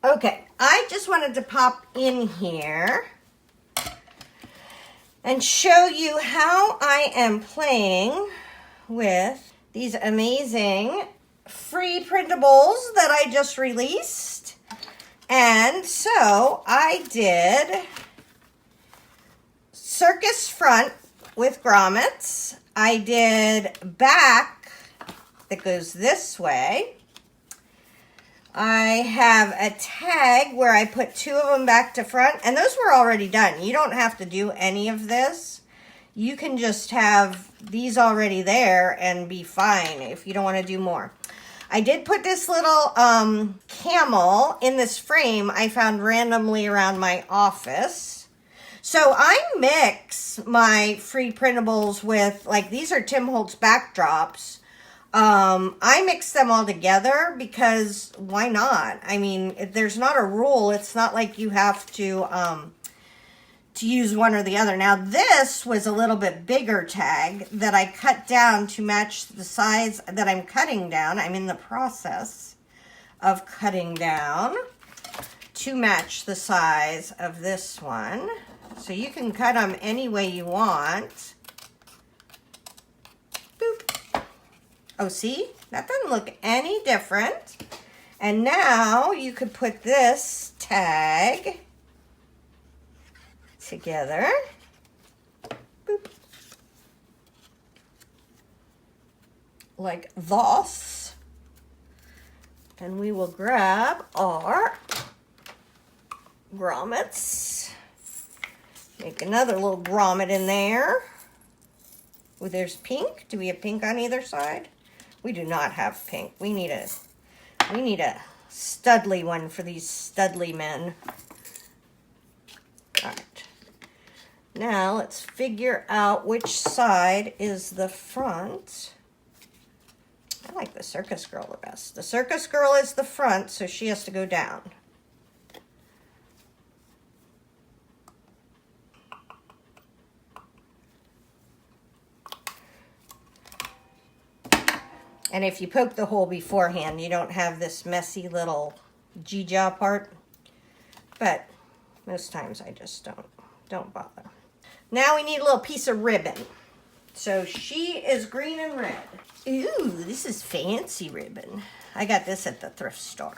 Okay, I just wanted to pop in here and show you how I am playing with these amazing free printables that I just released. And so I did Circus front with grommets. I did back that goes this way. I have a tag where I put 2 of them back to front, and those were already done. You don't have to do any of this. You can just have these already there and be fine if you don't want to do more. I did put this little camel in this frame I found randomly around my office. So I mix my free printables with, like, these are Tim Holtz backdrops. I mix them all together because why not? I mean, there's not a rule. It's not like you have to use one or the other. Now, this was a little bit bigger tag that I cut down to match the size that I'm cutting down. I'm in the process of cutting down to match the size of this one. So you can cut them any way you want. Boop. Oh, see? That doesn't look any different. And now you could put this tag together. Boop. Like this. And we will grab our grommets. Make another little grommet in there. Oh, there's pink. Do we have pink on either side? We do not have pink. We need a studly one for these studly men. All right. Now let's figure out which side is the front. I like the circus girl the best. The circus girl is the front, so she has to go down. And if you poke the hole beforehand, you don't have this messy little G-jaw part. But most times I just don't bother. Now we need a little piece of ribbon. So she is green and red. Ooh, this is fancy ribbon. I got this at the thrift store.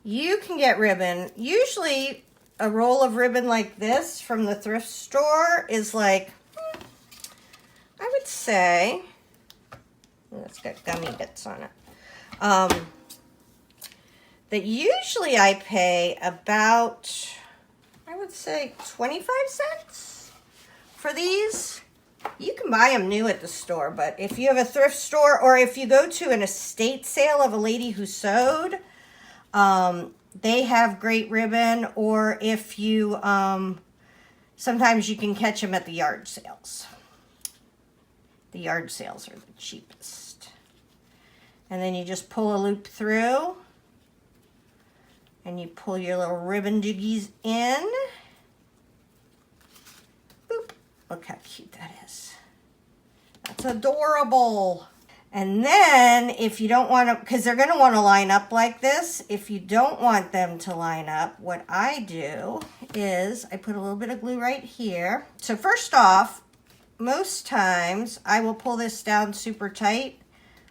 You can get ribbon. Usually a roll of ribbon like this from the thrift store is like, I would say, it's got gummy bits on it. That usually I pay about, I would say 25 cents for these. You can buy them new at the store, but if you have a thrift store or if you go to an estate sale of a lady who sewed, they have great ribbon. Or if you, sometimes you can catch them at the yard sales. The yard sales are the cheapest. And then you just pull a loop through. And you pull your little ribbon jiggies in. Boop. Look how cute that is. That's adorable. And then if you don't want to, because they're going to want to line up like this. If you don't want them to line up, what I do is I put a little bit of glue right here. So first off, most times I will pull this down super tight.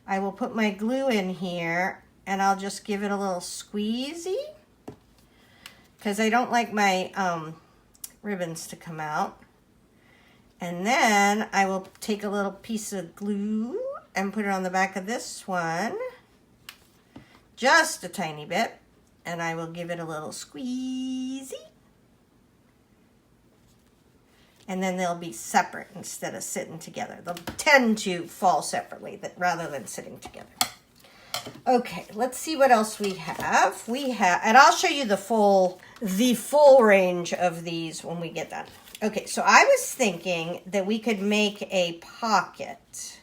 I will put my glue in here and I'll just give it a little squeezy because I don't like my ribbons to come out. And then I will take a little piece of glue and put it on the back of this one, just a tiny bit, and I will give it a little squeezy. And then they'll be separate instead of sitting together. They'll tend to fall separately rather than sitting together. Okay, let's see what else we have. And I'll show you the full range of these when we get done. Okay, so I was thinking that we could make a pocket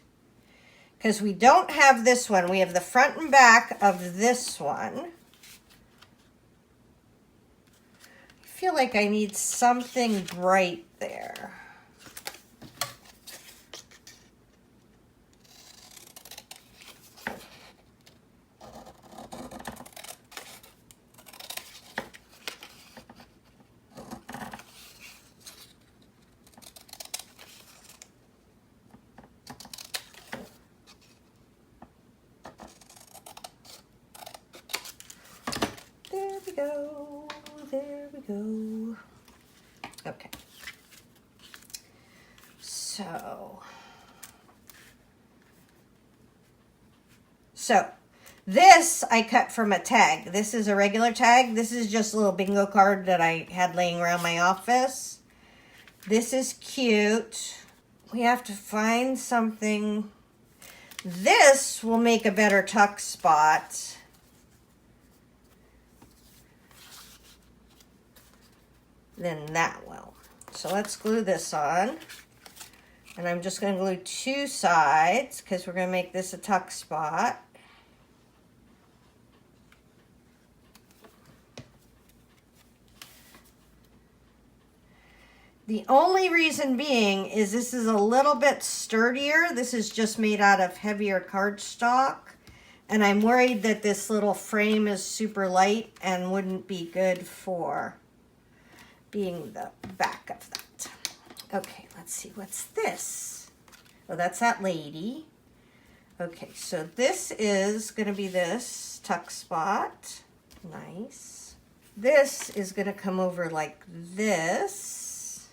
because we don't have this one. We have the front and back of this one. I feel like I need something bright there. we go. There we go. Okay. So this I cut from a tag. This is a regular tag. This is just a little bingo card that I had laying around my office. This is cute. We have to find something. This will make a better tuck spot. Than that will. So let's glue this on. And I'm just going to glue 2 sides because we're going to make this a tuck spot. The only reason being is this is a little bit sturdier. This is just made out of heavier cardstock. And I'm worried that this little frame is super light and wouldn't be good for being the back of that. Okay, let's see, what's this? Oh, that's that lady. Okay, so this is gonna be this tuck spot. Nice. This is gonna come over like this.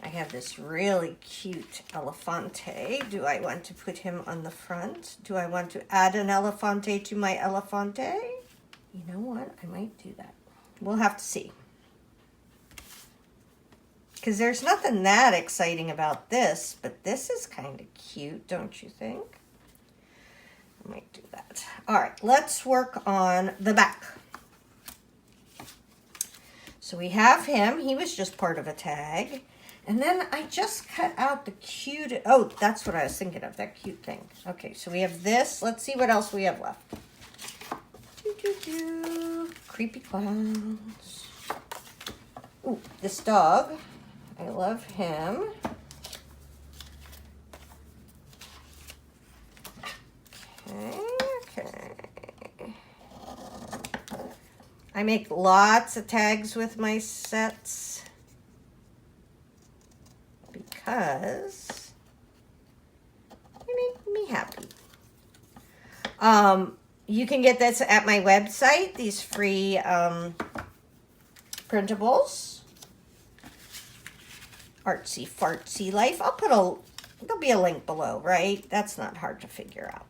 I have this really cute elefante. Do I want to put him on the front? Do I want to add an elefante to my elefante? You know what, I might do that. We'll have to see. Because there's nothing that exciting about this, but this is kind of cute, don't you think? I might do that. All right, let's work on the back. So we have him. He was just part of a tag. And then I just cut out the cute, oh, that's what I was thinking of, that cute thing. Okay, so we have this. Let's see what else we have left. Creepy clowns. Ooh, this dog. I love him. Okay. I make lots of tags with my sets because they make me happy. You can get this at my website, these free printables. Artsy Fartsy Life. I'll put there'll be a link below, right? That's not hard to figure out.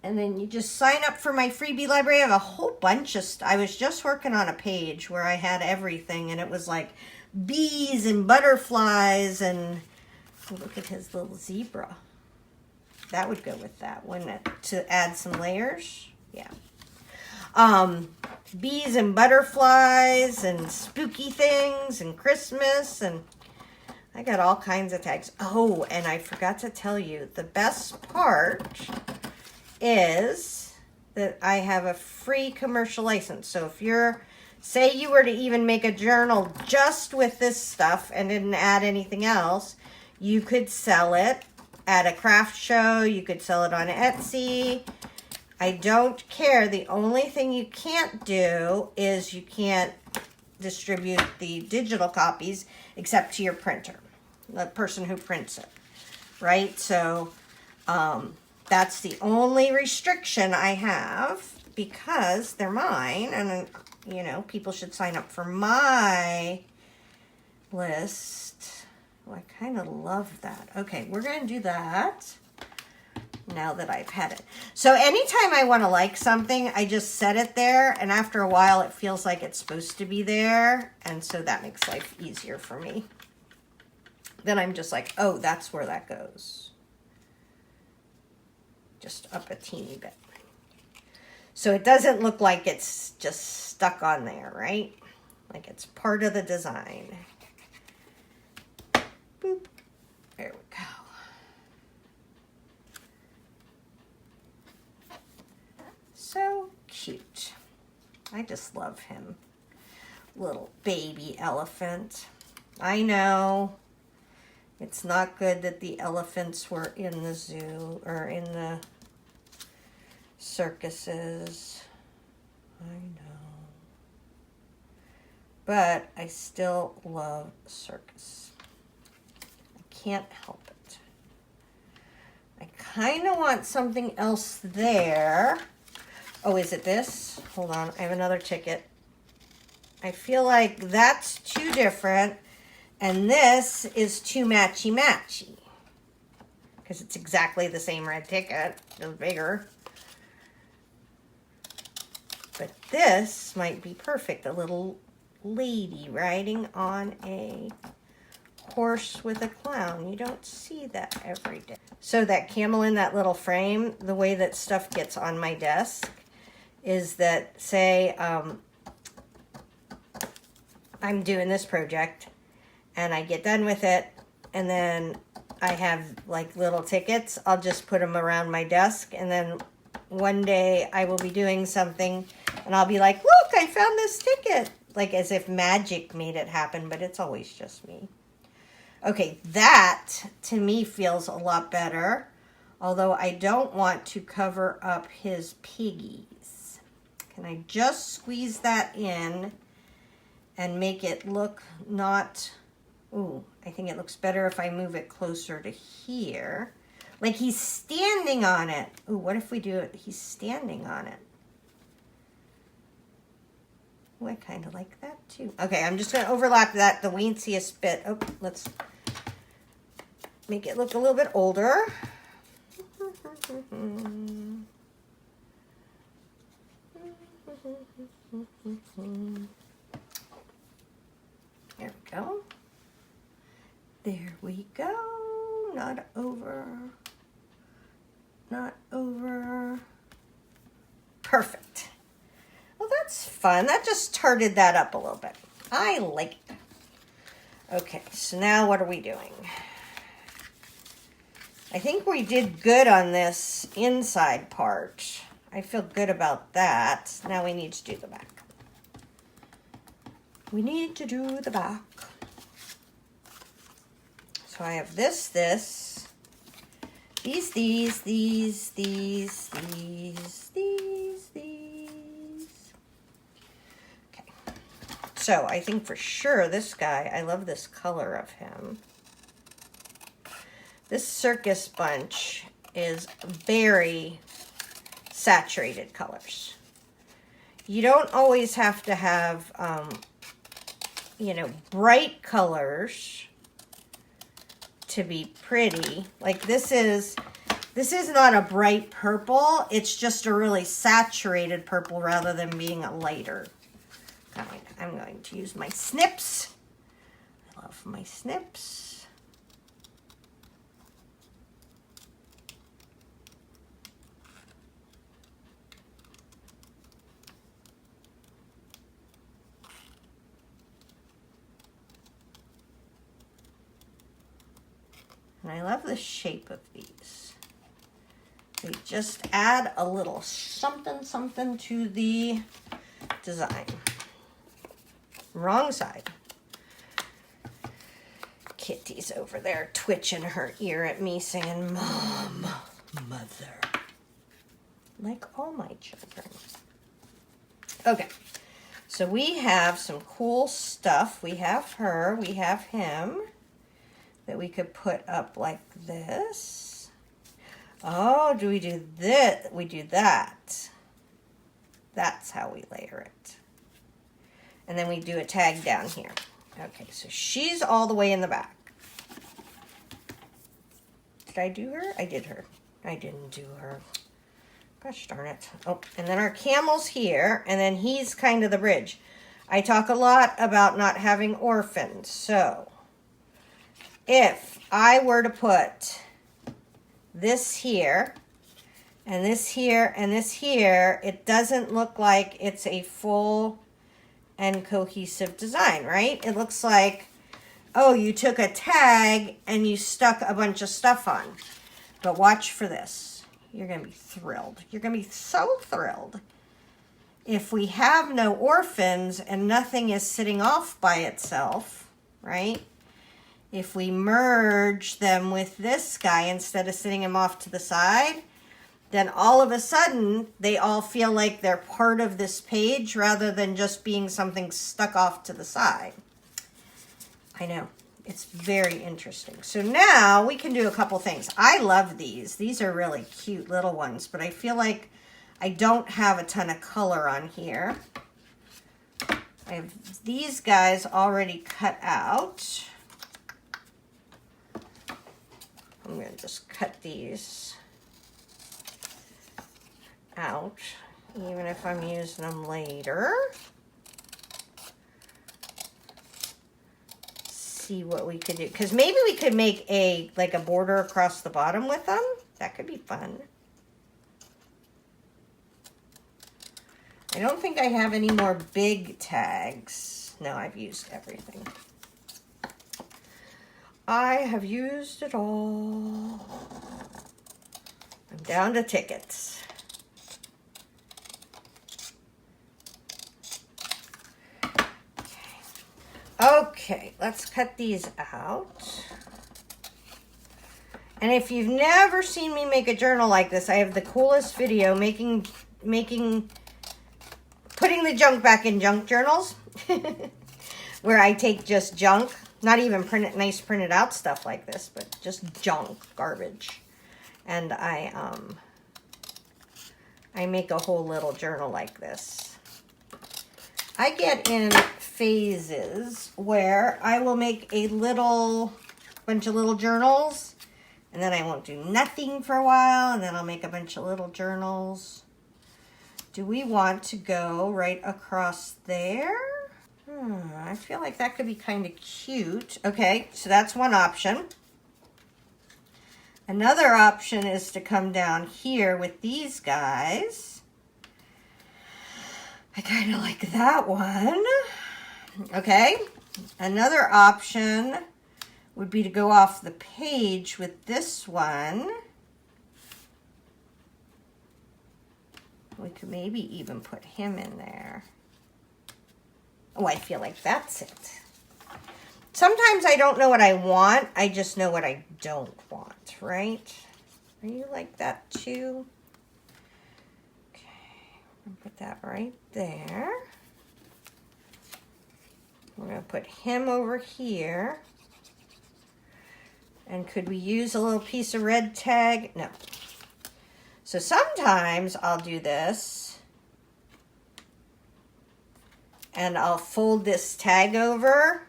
And then you just sign up for my freebie library. I have a whole bunch of I was just working on a page where I had everything, and it was like bees and butterflies, and oh, look at his little zebra. That would go with that, wouldn't it? To add some layers. Yeah. Bees and butterflies and spooky things and Christmas, and I got all kinds of tags. Oh, and I forgot to tell you, the best part is that I have a free commercial license. So if say you were to even make a journal just with this stuff and didn't add anything else, you could sell it at a craft show, you could sell it on Artsy. I don't care. The only thing you can't do is you can't distribute the digital copies except to your printer, the person who prints it, right? So that's the only restriction I have because they're mine, and you know, people should sign up for my list. Oh, I kind of love that. Okay, we're going to do that. Now that I've had it. So anytime I want to like something, I just set it there, and after a while it feels like it's supposed to be there, and so that makes life easier for me. Then I'm just like, oh, that's where that goes. Just up a teeny bit. So it doesn't look like it's just stuck on there, right? Like it's part of the design. Boop. There we go. So cute. I just love him. Little baby elephant. I know it's not good that the elephants were in the zoo or in the circuses. I know. But I still love Circus. I can't help it. I kind of want something else there. Oh, is it this? Hold on, I have another ticket. I feel like that's too different, and this is too matchy-matchy. Because it's exactly the same red ticket, just bigger. But this might be perfect. A little lady riding on a horse with a clown. You don't see that every day. So that camel in that little frame, the way that stuff gets on my desk is that, say, I'm doing this project and I get done with it, and then I have like little tickets. I'll just put them around my desk, and then one day I will be doing something and I'll be like, look, I found this ticket. Like as if magic made it happen, but it's always just me. Okay, that to me feels a lot better, although I don't want to cover up his piggies. Can I just squeeze that in and make it look not... Ooh, I think it looks better if I move it closer to here. Like he's standing on it. Ooh, what if we do it? He's standing on it. Ooh, I kind of like that too. Okay, I'm just going to overlap that the weensiest bit. Oh, let's make it look a little bit older. There we go. There we go. Not over. Not over. Perfect. Well, that's fun. That just tarted that up a little bit. I like it. Okay, so now what are we doing? I think we did good on this inside part. I feel good about that. Now we need to do the back. We need to do the back. So I have this, these. Okay. So I think for sure this guy, I love this color of him. This Circus bunch is very saturated colors. You don't always have to have, you know, bright colors to be pretty. Like this is not a bright purple. It's just a really saturated purple rather than being a lighter kind. I'm going to use my snips. I love my snips. And I love the shape of these. They just add a little something to the design. Wrong side. Kitty's over there twitching her ear at me saying, Mom, Mother. Like all my children. Okay, so we have some cool stuff. We have her, we have him. That we could put up like this. Oh, do we do this? We do that. That's how we layer it. And then we do a tag down here. Okay, so she's all the way in the back. Did I do her? I did her. I didn't do her. Gosh darn it. Oh, and then our camel's here, and then he's kind of the bridge. I talk a lot about not having orphans, so if I were to put this here, and this here, and this here, it doesn't look like it's a full and cohesive design, right? It looks like, oh, you took a tag and you stuck a bunch of stuff on. But watch for this. You're going to be thrilled. You're going to be so thrilled. If we have no orphans and nothing is sitting off by itself, right? If we merge them with this guy instead of sitting him off to the side, then all of a sudden they all feel like they're part of this page rather than just being something stuck off to the side. I know, it's very interesting. So now we can do a couple things. I love these. These are really cute little ones, but I feel like I don't have a ton of color on here. I have these guys already cut out. I'm going to just cut these out, even if I'm using them later. See what we could do, because maybe we could make like a border across the bottom with them. That could be fun. I don't think I have any more big tags. No, I've used everything. I have used it all. I'm down to tickets. Okay, let's cut these out. And if you've never seen me make a journal like this, I have the coolest video putting the junk back in junk journals, where I take just junk, not even nice printed out stuff like this, but just junk, garbage. And I make a whole little journal like this. I get in phases where I will make a bunch of little journals, and then I won't do nothing for a while, and then I'll make a bunch of little journals. Do we want to go right across there? I feel like that could be kind of cute. Okay, so that's one option. Another option is to come down here with these guys. I kind of like that one. Okay, another option would be to go off the page with this one. We could maybe even put him in there. Oh, I feel like that's it. Sometimes I don't know what I want. I just know what I don't want, right? Are you like that too? Okay, I'm gonna put that right there. We're gonna put him over here. And could we use a little piece of red tag? No. So sometimes I'll do this, and I'll fold this tag over,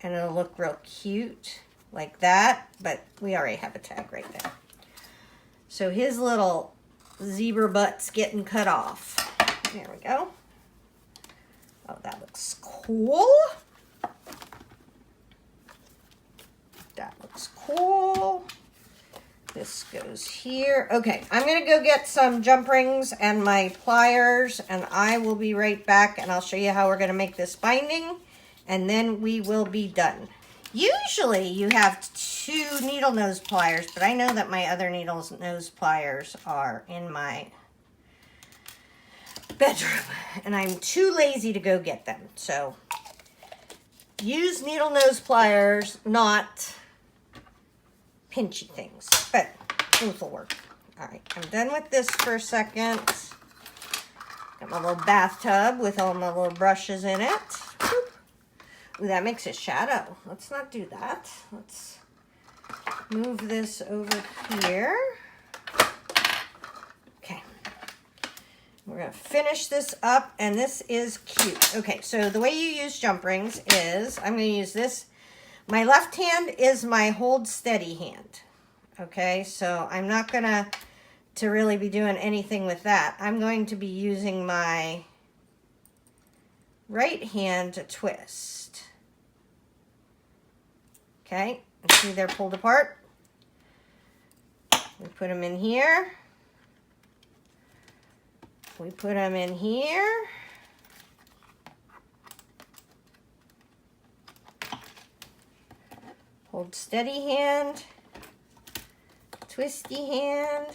and it'll look real cute like that, but we already have a tag right there. So his little zebra butt's getting cut off. There we go. Oh, that looks cool. That looks cool. This goes here. Okay, I'm going to go get some jump rings and my pliers, and I will be right back, and I'll show you how we're going to make this binding, and then we will be done. Usually you have 2 needle nose pliers, but I know that my other needle nose pliers are in my bedroom, and I'm too lazy to go get them. So use needle nose pliers, not pinchy things, but both will work. All right, I'm done with this for a second. Got my little bathtub with all my little brushes in it. Boop. Ooh, that makes a shadow. Let's not do that. Let's move this over here. Okay. We're going to finish this up, and this is cute. Okay, so the way you use jump rings is, I'm going to use this. My left hand is my hold steady hand. Okay, so I'm not going to really be doing anything with that. I'm going to be using my right hand to twist. Okay, and see they're pulled apart. We put them in here. We put them in here. Hold steady hand, twisty hand,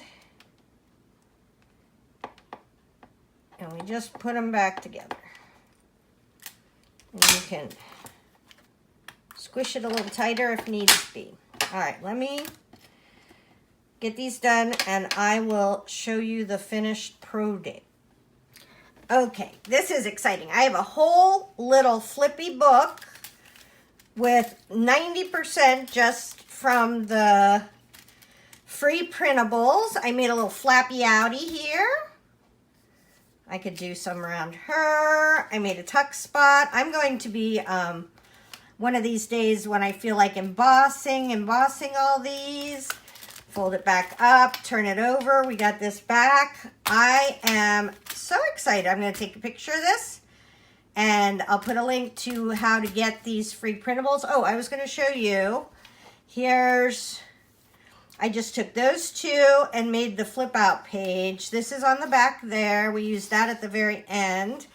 and we just put them back together. And you can squish it a little tighter if needs be. All right, let me get these done, and I will show you the finished project. Okay, this is exciting. I have a whole little flippy book with 90% just from the free printables. I made a little flappy outie here. I could do some around her. I made a tuck spot. I'm going to be, one of these days when I feel like embossing all these. Fold it back up, turn it over. We got this back. I am so excited. I'm going to take a picture of this and I'll put a link to how to get these free printables. Oh, I was going to show you. I just took those two and made the flip out page. This is on the back there. We used that at the very end.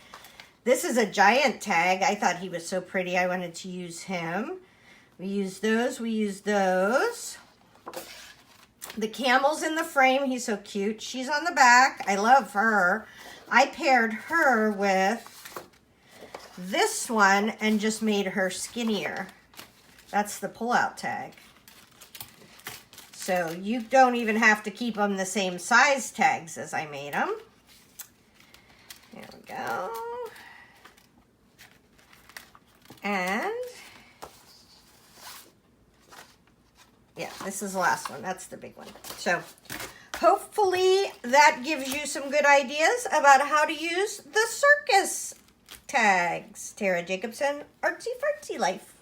This is a giant tag. I thought he was so pretty. I wanted to use him. We used those. The camel's in the frame. He's so cute. She's on the back. I love her. I paired her with this one and just made her skinnier. That's the pull-out tag. So you don't even have to keep them the same size tags as I made them. There we go. And yeah, this is the last one. That's the big one. So hopefully that gives you some good ideas about how to use the Circus tags. Tara Jacobsen, Artsy Fartsy Life.